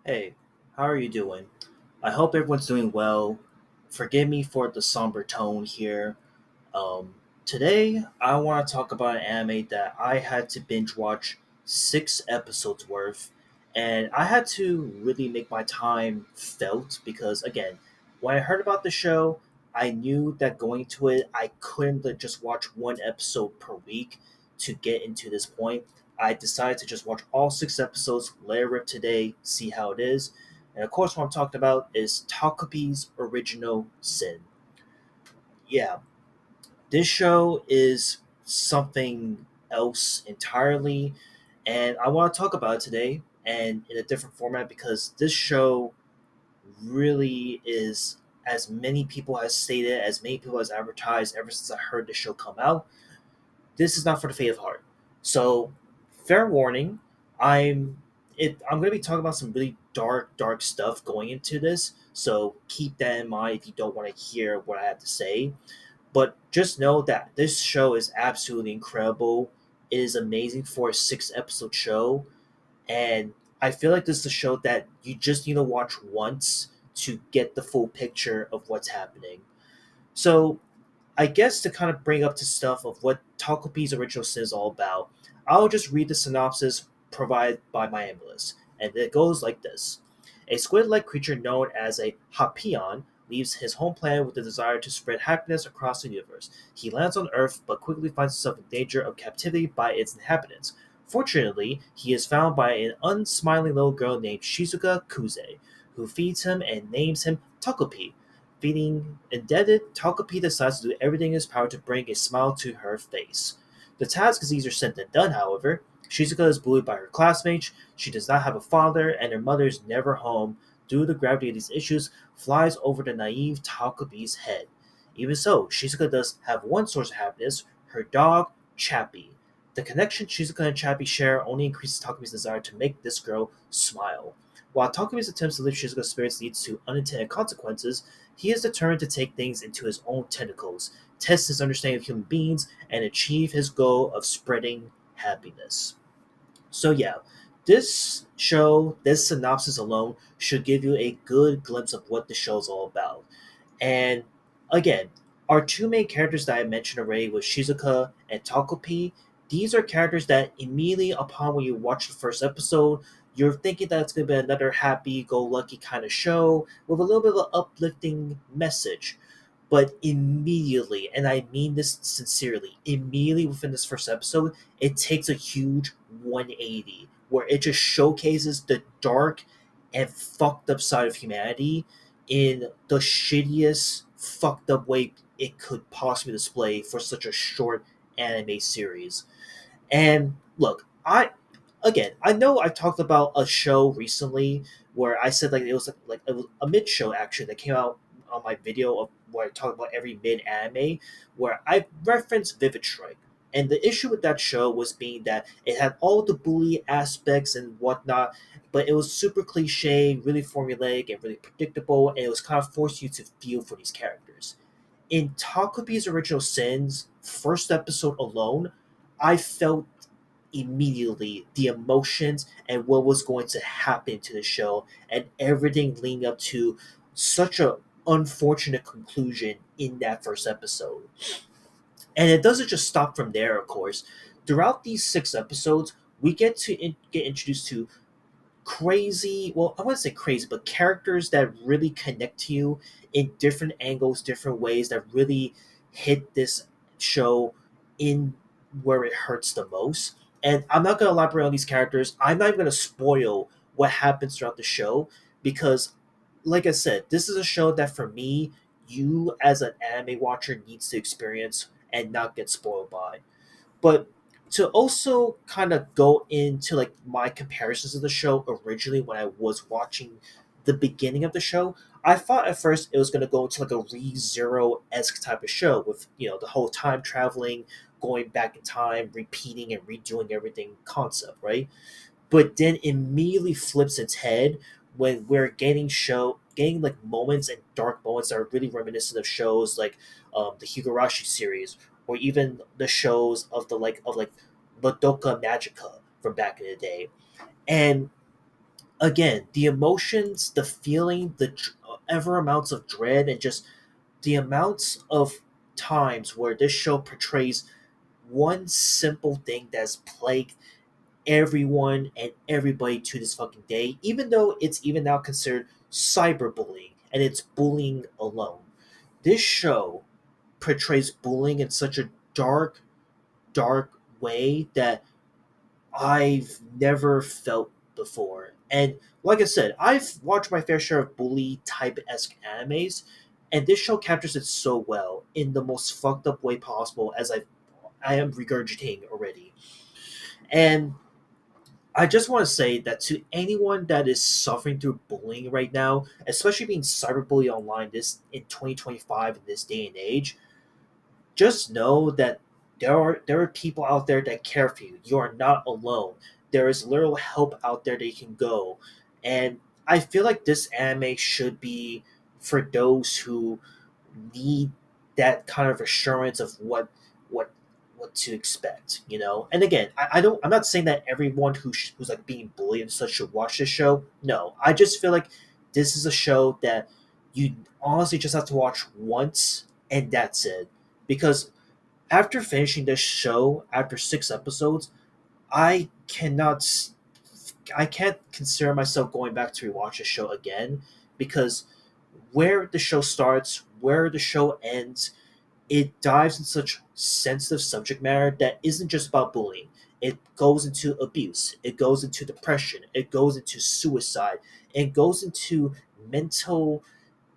Hey, how are you doing? I hope everyone's doing well. Forgive me for the somber tone here. Um, Today, I want to talk about an anime that I had to binge watch 6 episodes worth, and I had to really make my time felt because, again, when I heard about the show, I knew that going to it, I couldn't just watch one episode per week to get into this point. I decided to just watch all 6 episodes, let it rip today, see how it is. And of course, what I'm talking about is Takopi's Original Sin. Yeah, this show is something else entirely, and I want to talk about it today and in a different format because this show really is, as many people has stated, as many people has advertised ever since I heard the show come out. This is not for the faint of heart. So, fair warning, I'm I'm going to be talking about some really dark stuff going into this. So keep that in mind if you don't want to hear what I have to say, but just know that this show is absolutely incredible. It is amazing for a 6 episode show. And I feel like this is a show that you just need to watch once to get the full picture of what's happening. So I guess to kind of bring up to stuff of what Takopi's Original Sin is all about, I'll just read the synopsis provided by my analyst, and it goes like this. A squid-like creature known as a Hapion leaves his home planet with the desire to spread happiness across the universe. He lands on Earth, but quickly finds himself in danger of captivity by its inhabitants. Fortunately, he is found by an unsmiling little girl named Shizuka Kuze, who feeds him and names him Takopi. Feeling indebted, Takopi decides to do everything in his power to bring a smile to her face. The task is easier said than done, however. Shizuka is bullied by her classmates, she does not have a father, and her mother is never home due to the gravity of these issues flies over the naive Takopi's head. Even so, Shizuka does have one source of happiness, her dog, Chappie. The connection Shizuka and Chappie share only increases Takopi's desire to make this girl smile. While Takopi's attempts to lift Shizuka's spirits leads to unintended consequences, he is determined to take things into his own tentacles, test his understanding of human beings, and achieve his goal of spreading happiness. So, yeah, this show, this synopsis alone, should give you a good glimpse of what the show's all about. And again, our two main characters that I mentioned already with Shizuka and Takopi, these are characters that immediately upon when you watch the first episode, you're thinking that it's going to be another happy-go-lucky kind of show with a little bit of an uplifting message. But immediately, and I mean this sincerely, immediately within this first episode, it takes a huge 180 where it just showcases the dark and fucked up side of humanity in the shittiest, fucked up way it could possibly display for such a short anime series. And look, I know I talked about a show recently where I said like it was like it was a mid show actually that came out on my video of where I talk about every mid anime where I referenced Vivid Strike. And the issue with that show was being that it had all the bully aspects and whatnot, but it was super cliche, really formulaic, and really predictable, and it was kind of forced you to feel for these characters. In Takopi's Original Sins first episode alone, I felt immediately the emotions and what was going to happen to the show and everything leading up to such a unfortunate conclusion in that first episode. And it doesn't just stop from there, of course. Throughout these 6 episodes, we get to get introduced to crazy, well, I wouldn't say crazy, but characters that really connect to you in different angles, different ways that really hit this show in where it hurts the most. And I'm not going to elaborate on these characters. I'm not even going to spoil what happens throughout the show because, like I said, this is a show that for me, you as an anime watcher needs to experience and not get spoiled by. But to also kind of go into like my comparisons of the show originally when I was watching the beginning of the show, I thought at first it was going to go into like a ReZero esque type of show with the whole time traveling, going back in time, repeating and redoing everything concept, right? But then immediately flips its head when we're getting like moments and dark moments that are really reminiscent of shows like the Higurashi series or even the shows of the like Madoka Magica from back in the day. And again, the emotions, the feeling, ever amounts of dread, and just the amounts of times where this show portrays one simple thing that's plagued everyone and everybody to this fucking day, even though it's even now considered cyberbullying and it's bullying alone. This show portrays bullying in such a dark, dark way that I've never felt before. And like I said, I've watched my fair share of bully type esque animes, and this show captures it so well in the most fucked up way possible, as I am regurgitating already. And I just want to say that to anyone that is suffering through bullying right now, especially being cyberbullied online this in 2025 in this day and age, just know that there are people out there that care for you. You are not alone. There is literal help out there that you can go. And I feel like this anime should be for those who need that kind of assurance of what what to expect, you know. And again, I don't. I'm not saying that everyone who's like being bullied and such should watch this show. No, I just feel like this is a show that you honestly just have to watch once and that's it. Because after finishing this show, after 6 episodes, I cannot. I can't consider myself going back to rewatch the show again because where the show starts, where the show ends, it dives in such sensitive subject matter that isn't just about bullying. It goes into abuse, it goes into depression, it goes into suicide, it goes into mental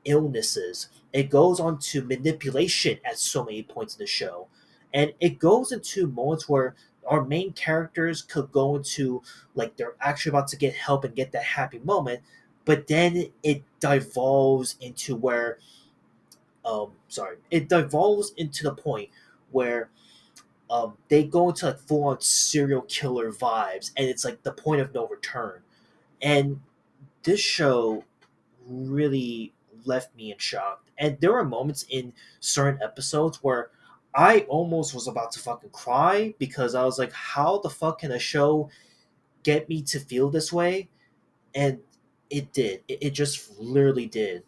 illnesses. It goes on to manipulation at so many points in the show. And it goes into moments where our main characters could go into like they're actually about to get help and get that happy moment, but then it devolves into where it devolves into the point where they go into like full on serial killer vibes and it's like the point of no return. And this show really left me in shock. And there were moments in certain episodes where I almost was about to fucking cry because I was like, how the fuck can a show get me to feel this way? And it did. It just literally did.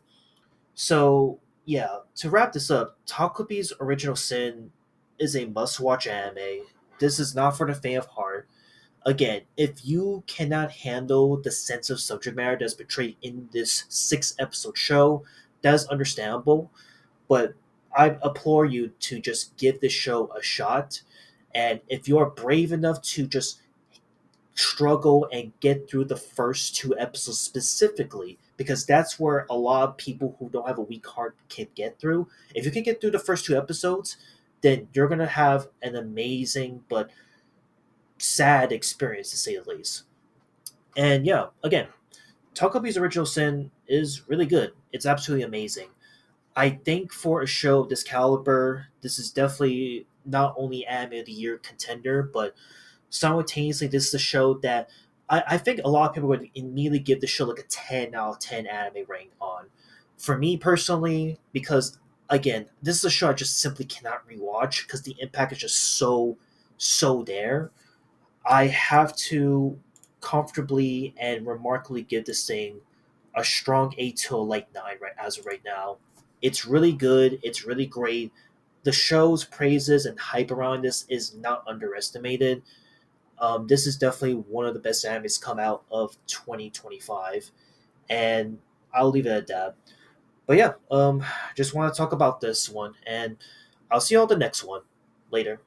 So, yeah, to wrap this up, Takopi's Original Sin is a must watch anime. This is not for the faint of heart. Again, if you cannot handle the sense of subject matter that's portrayed in this 6 episode show, that is understandable. But I implore you to just give this show a shot. And if you are brave enough to just struggle and get through the first 2 episodes specifically, because that's where a lot of people who don't have a weak heart can get through. If you can get through the first 2 episodes, then you're gonna have an amazing but sad experience to say the least. And yeah, again, Takopi's Original Sin is really good. It's absolutely amazing. I think for a show of this caliber, this is definitely not only anime of the year contender, but simultaneously this is a show that I think a lot of people would immediately give the show like a 10 out of 10 anime rank on. For me personally, because again, this is a show I just simply cannot rewatch because the impact is just so there. I have to comfortably and remarkably give this thing a strong 8 to a light 9 right as of right now. It's really good, it's really great. The show's praises and hype around this is not underestimated. This is definitely one of the best animes come out of 2025, and I'll leave it at that. But yeah, just want to talk about this one, and I'll see you on the next one later.